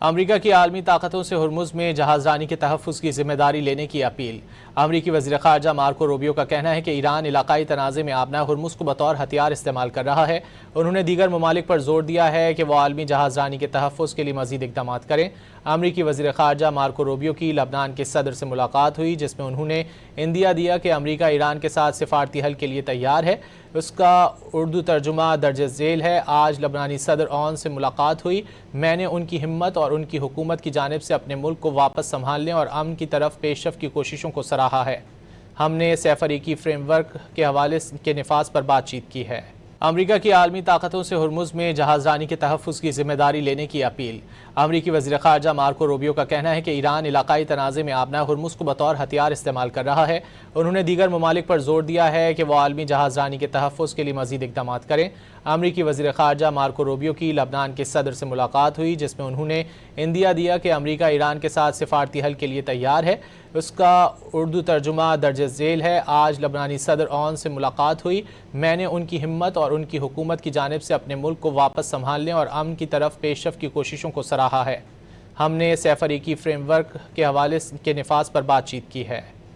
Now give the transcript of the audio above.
امریکہ کی عالمی طاقتوں سے ہرمز میں جہازرانی کے تحفظ کی ذمہ داری لینے کی اپیل۔ امریکی وزیر خارجہ مارکو روبیو کا کہنا ہے کہ ایران علاقائی تنازع میں آبنائے ہرمز کو بطور ہتھیار استعمال کر رہا ہے۔ انہوں نے دیگر ممالک پر زور دیا ہے کہ وہ عالمی جہازرانی کے تحفظ کے لیے مزید اقدامات کریں۔ امریکی وزیر خارجہ مارکو روبیو کی لبنان کے صدر سے ملاقات ہوئی، جس میں انہوں نے عندیہ دیا کہ امریکہ ایران کے ساتھ سفارتی حل کے لیے تیار ہے۔ اس کا اردو ترجمہ درج ذیل ہے۔ آج لبنانی صدر اون سے ملاقات ہوئی۔ میں نے ان کی ہمت اور ان کی حکومت کی جانب سے اپنے ملک کو واپس سنبھالنے اور امن کی طرف پیش رفت کی کوششوں کو سراہا ہے۔ ہم نے سیفریقی فریم ورک کے حوالے کے نفاذ پر بات چیت کی ہے۔ امریکہ کی عالمی طاقتوں سے ہرمز میں جہازرانی کے تحفظ کی ذمہ داری لینے کی اپیل۔ امریکی وزیر خارجہ مارکو روبیو کا کہنا ہے کہ ایران علاقائی تنازع میں آبنائے ہرمز کو بطور ہتھیار استعمال کر رہا ہے۔ انہوں نے دیگر ممالک پر زور دیا ہے کہ وہ عالمی جہازرانی کے تحفظ کے لیے مزید اقدامات کریں۔ امریکی وزیر خارجہ مارکو روبیو کی لبنان کے صدر سے ملاقات ہوئی، جس میں انہوں نے عندیہ دیا کہ امریکہ ایران کے ساتھ سفارتی حل کے لیے تیار ہے۔ اس کا اردو ترجمہ درج ذیل ہے۔ آج لبنانی صدر اون سے ملاقات ہوئی۔ میں نے ان کی ہمت اور ان کی حکومت کی جانب سے اپنے ملک کو واپس سنبھالنے اور امن کی طرف پیش رفت کی کوششوں کو سراہا ہے۔ ہم نے سیفریقی فریم ورک کے حوالے کے نفاذ پر بات چیت کی ہے۔